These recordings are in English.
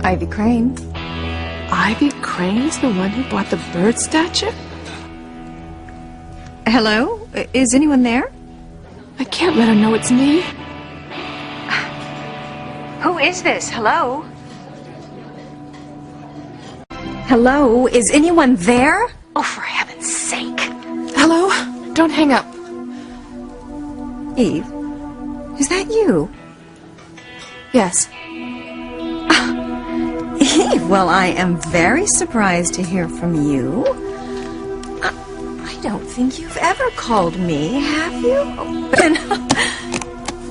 Ivy Crane. Ivy Crane's the one who bought the bird statue? Hello? Is anyone there? I can't let her know it's me. Who is this? Hello? Hello? Is anyone there? Oh, for heaven's sake. Hello? Don't hang up. Eve, is that you? Yes. Eve, well, I am very surprised to hear from you. I don't think you've ever called me, have you?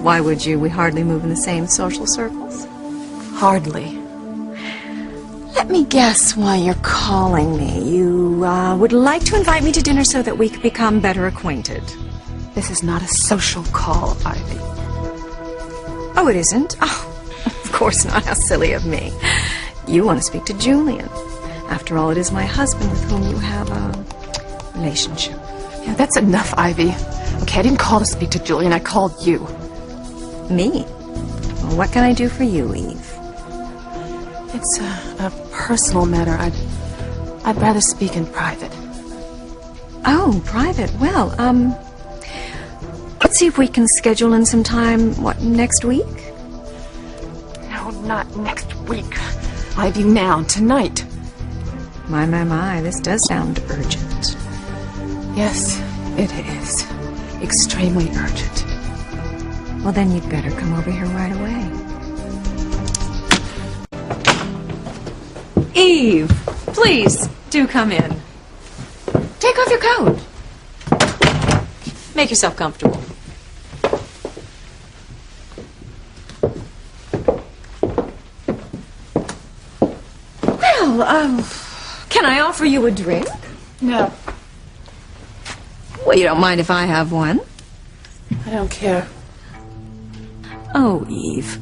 Why would you? We hardly move in the same social circles. Hardly. Let me guess why you're calling me. You would like to invite me to dinner so that we could become better acquainted. This is not a social call, Ivy. Oh, it isn't? Oh, of course not. How silly of me. You want to speak to Julian. After all, it is my husband with whom you have a relationship. Yeah, that's enough, Ivy. Okay, I didn't call to speak to Julian. I called you. Me? Well, what can I do for you, Eve? It's a personal matter. I'd rather speak in private. Oh, private. Well, let's see if we can schedule in some time, next week? No, not next week. Ivy, now, tonight. My, this does sound urgent. Yes, it is. Extremely urgent. Well, then you'd better come over here right away. Eve, please, do come in. Take off your coat. Make yourself comfortable. Well, can I offer you a drink? No, Well, you don't mind if I have one? I don't care. Oh, Eve,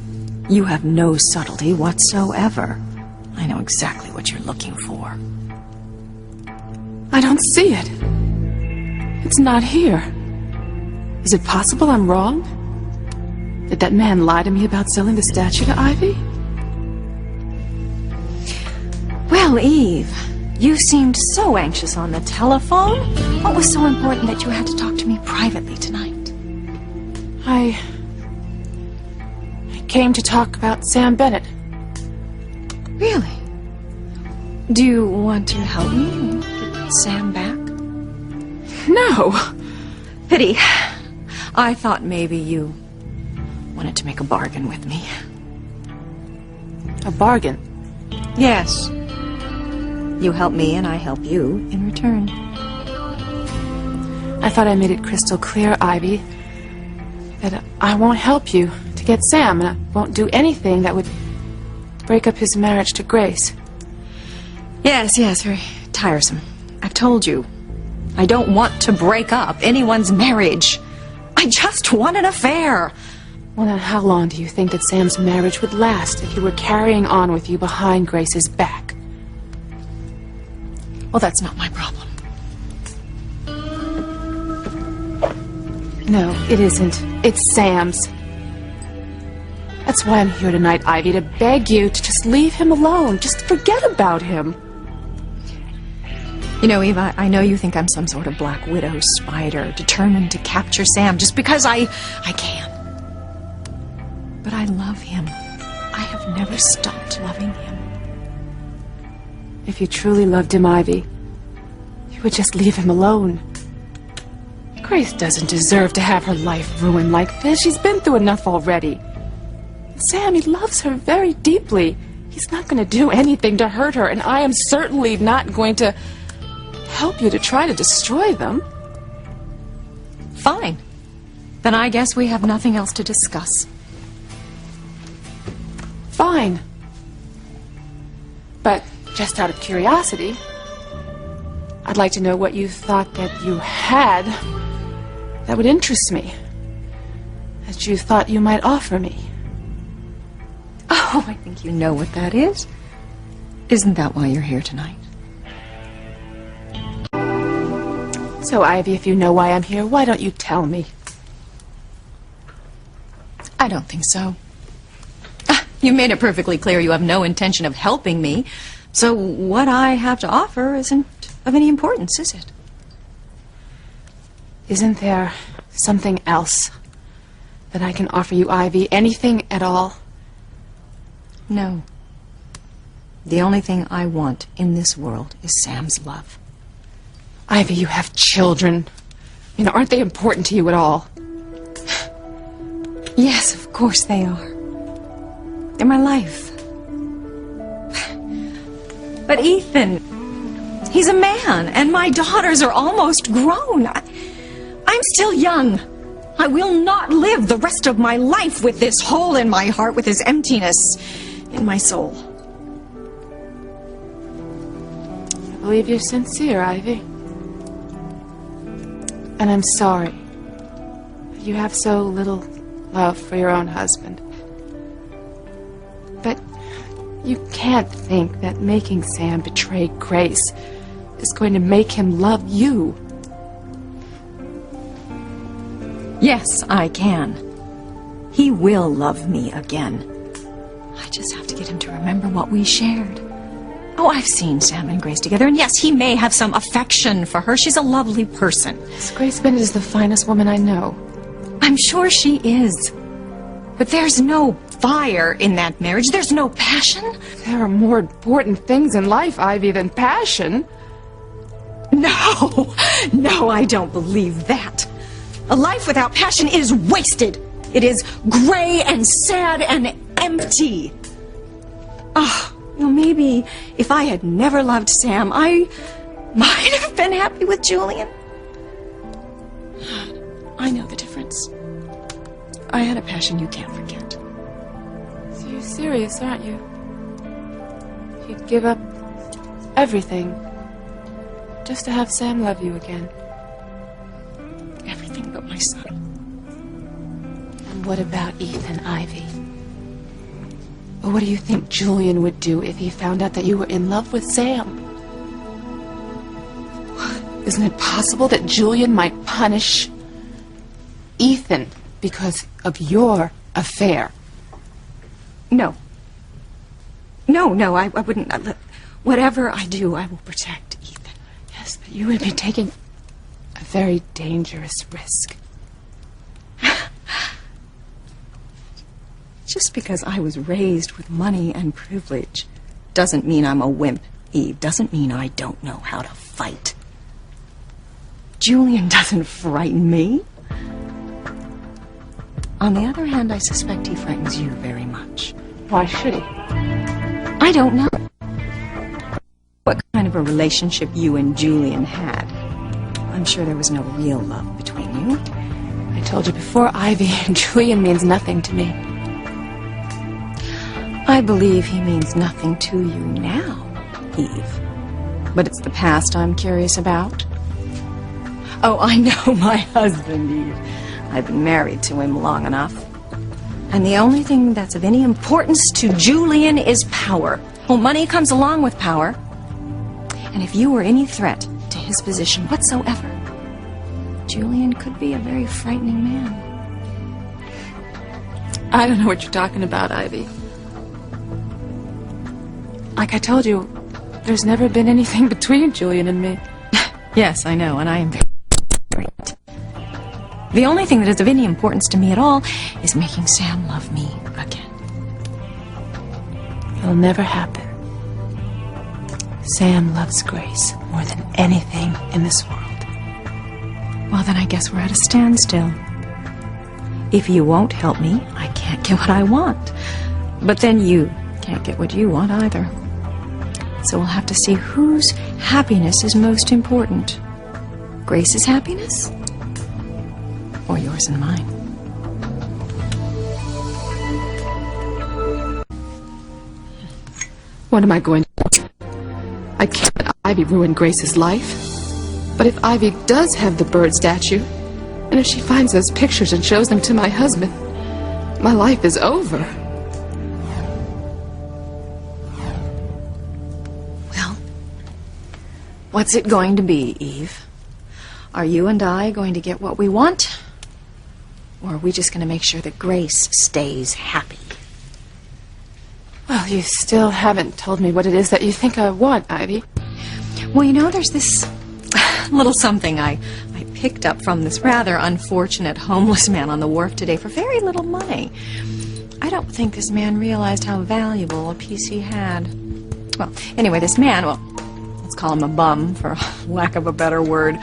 you have no subtlety whatsoever. I know exactly what you're looking for. I don't see it. It's not here. Is it possible I'm wrong? Did that man lie to me about selling the statue to Ivy? Well, Eve, you seemed so anxious on the telephone. What was so important that you had to talk to me privately tonight? I came to talk about Sam Bennett. Really? Do you want to help me get Sam back? No. Pity. I thought maybe you wanted to make a bargain with me. A bargain? Yes. You help me and I help you in return. I thought I made it crystal clear, Ivy, that I won't help you to get Sam, and I won't do anything that would break up his marriage to Grace. Yes, very tiresome. I've told you. I don't want to break up anyone's marriage. I just want an affair. Well, then how long do you think that Sam's marriage would last if he were carrying on with you behind Grace's back? Well, that's not my problem. No, it isn't. It's Sam's. That's why I'm here tonight, Ivy, to beg you to just leave him alone. Just forget about him. You know, Eve, I know you think I'm some sort of Black Widow spider determined to capture Sam just because I can. But I love him. I have never stopped loving him. If you truly loved him, Ivy, you would just leave him alone. Grace doesn't deserve to have her life ruined like this. She's been through enough already. Sam, he loves her very deeply. He's not going to do anything to hurt her, and I am certainly not going to help you to try to destroy them. Fine. Then I guess we have nothing else to discuss. Fine. But just out of curiosity, I'd like to know what you thought that you had that would interest me, that you thought you might offer me. Oh, I think you know what that is. Isn't that why you're here tonight? So, Ivy, if you know why I'm here, why don't you tell me? I don't think so. You made it perfectly clear you have no intention of helping me, so what I have to offer isn't of any importance, is it? Isn't there something else that I can offer you, Ivy? Anything at all? No. The only thing I want in this world is Sam's love. Ivy, you have children. You know, aren't they important to you at all? Yes, of course they are. They're my life. But Ethan, he's a man, and my daughters are almost grown. I'm still young. I will not live the rest of my life with this hole in my heart, with this emptiness in my soul. I believe you're sincere, Ivy. And I'm sorry that you have so little love for your own husband. But you can't think that making Sam betray Grace is going to make him love you. Yes, I can. He will love me again. I just have to get him to remember what we shared. Oh, I've seen Sam and Grace together, and yes, he may have some affection for her. She's a lovely person. Miss Grace Bennett is the finest woman I know. I'm sure she is. But there's no fire in that marriage. There's no passion. There are more important things in life, Ivy, than passion. No, no, I don't believe that. A life without passion is wasted. It is gray and sad and empty. Oh, well, maybe if I had never loved Sam, I might have been happy with Julian. I know the difference. I had a passion you can't forget. So you're serious, aren't you? You'd give up everything just to have Sam love you again. Everything but my son. And what about Ethan, Ivy? Or what do you think Julian would do if he found out that you were in love with Sam? Isn't it possible that Julian might punish Ethan because of your affair? No. No, I wouldn't. Whatever I do, I will protect Ethan. Yes, but you would be taking a very dangerous risk. Just because I was raised with money and privilege doesn't mean I'm a wimp, Eve. Doesn't mean I don't know how to fight. Julian doesn't frighten me. On the other hand, I suspect he frightens you very much. Why should he? I don't know what kind of a relationship you and Julian had. I'm sure there was no real love between you. I told you before, Ivy, Julian means nothing to me. I believe he means nothing to you now, Eve. But it's the past I'm curious about. Oh, I know my husband, Eve. I've been married to him long enough. And the only thing that's of any importance to Julian is power. Well, money comes along with power. And if you were any threat to his position whatsoever, Julian could be a very frightening man. I don't know what you're talking about, Ivy. Like I told you, there's never been anything between Julian and me. Yes, I know, and I am very great. The only thing that is of any importance to me at all is making Sam love me again. It'll never happen. Sam loves Grace more than anything in this world. Well, then I guess we're at a standstill. If you won't help me, I can't get what I want. But then you can't get what you want either. So we'll have to see whose happiness is most important. Grace's happiness? Or yours and mine? What am I going to do? I can't let Ivy ruin Grace's life. But if Ivy does have the bird statue, and if she finds those pictures and shows them to my husband, my life is over. Well, what's it going to be, Eve? Are you and I going to get what we want? Or are we just going to make sure that Grace stays happy? Well, you still haven't told me what it is that you think I want, Ivy. Well, you know, there's this little something I picked up from this rather unfortunate homeless man on the wharf today for very little money. I don't think this man realized how valuable a piece he had. Well, anyway, this man, well, let's call him a bum, for lack of a better word.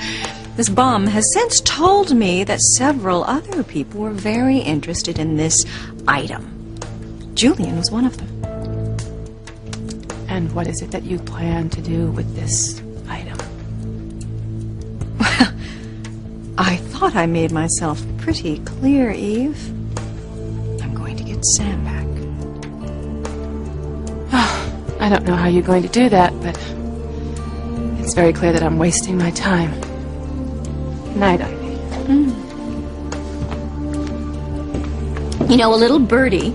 This bum has since told me that several other people were very interested in this item. Julian was one of them. And what is it that you plan to do with this item? Well, I thought I made myself pretty clear, Eve. I'm going to get Sam back. I don't know how you're going to do that, but it's very clear that I'm wasting my time. Good night, Ivy. You know, a little birdie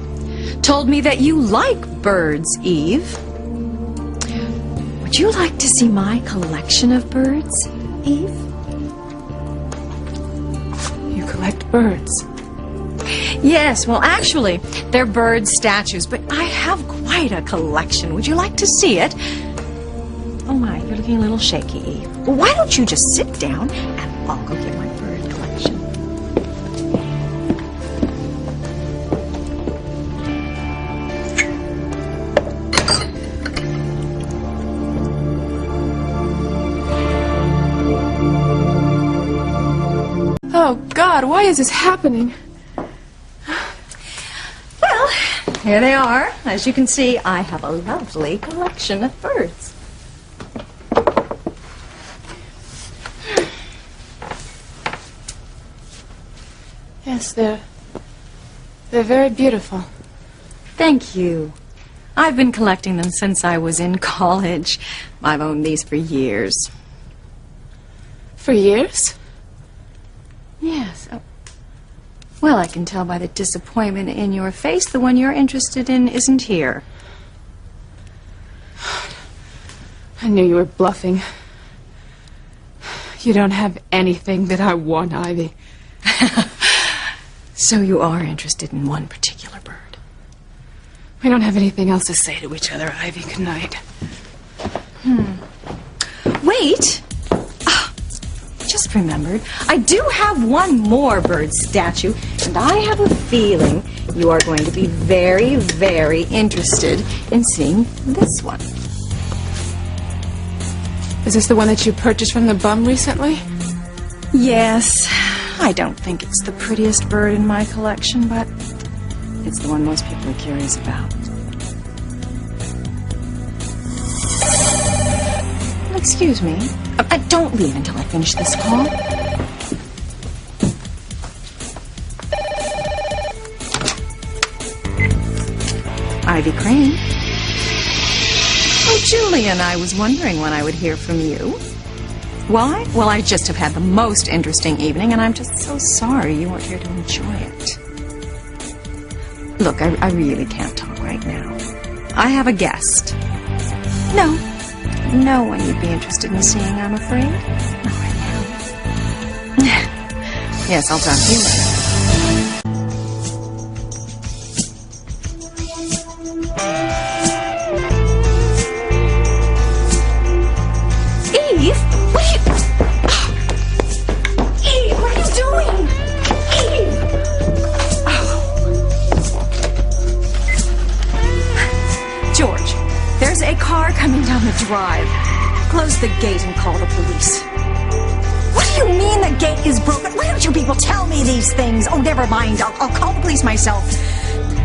told me that you like birds, Eve. Would you like to see my collection of birds, Eve? You collect birds. Yes, well, actually, they're bird statues, but I have quite a collection. Would you like to see it? Oh, my, you're looking a little shaky, Eve. Well, why don't you just sit down and I'll go get my bird collection. Oh, God, why is this happening? Well, here they are. As you can see, I have a lovely collection of birds. Yes, they're very beautiful. Thank you. I've been collecting them since I was in college. I've owned these for years. For years? Yes. Oh. Well, I can tell by the disappointment in your face the one you're interested in isn't here. I knew you were bluffing. You don't have anything that I want, Ivy. So you are interested in one particular bird. We don't have anything else to say to each other, Ivy. Good night. Wait! Ah, just remembered. I do have one more bird statue, and I have a feeling you are going to be very, very interested in seeing this one. Is this the one that you purchased from the bum recently? Yes. I don't think it's the prettiest bird in my collection, but it's the one most people are curious about. Excuse me. Don't leave until I finish this call. Ivy Crane. Oh, Julian, I was wondering when I would hear from you. Why? Well, I just have had the most interesting evening, and I'm just so sorry you weren't here to enjoy it. Look, I really can't talk right now. I have a guest. No one you'd be interested in seeing, I'm afraid. Not right now. Yes, I'll talk to you later. Coming down the drive. Close the gate and call the police. What do you mean the gate is broken? Why don't you people tell me these things? Oh, never mind. I'll call the police myself.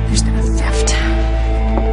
There's been a theft.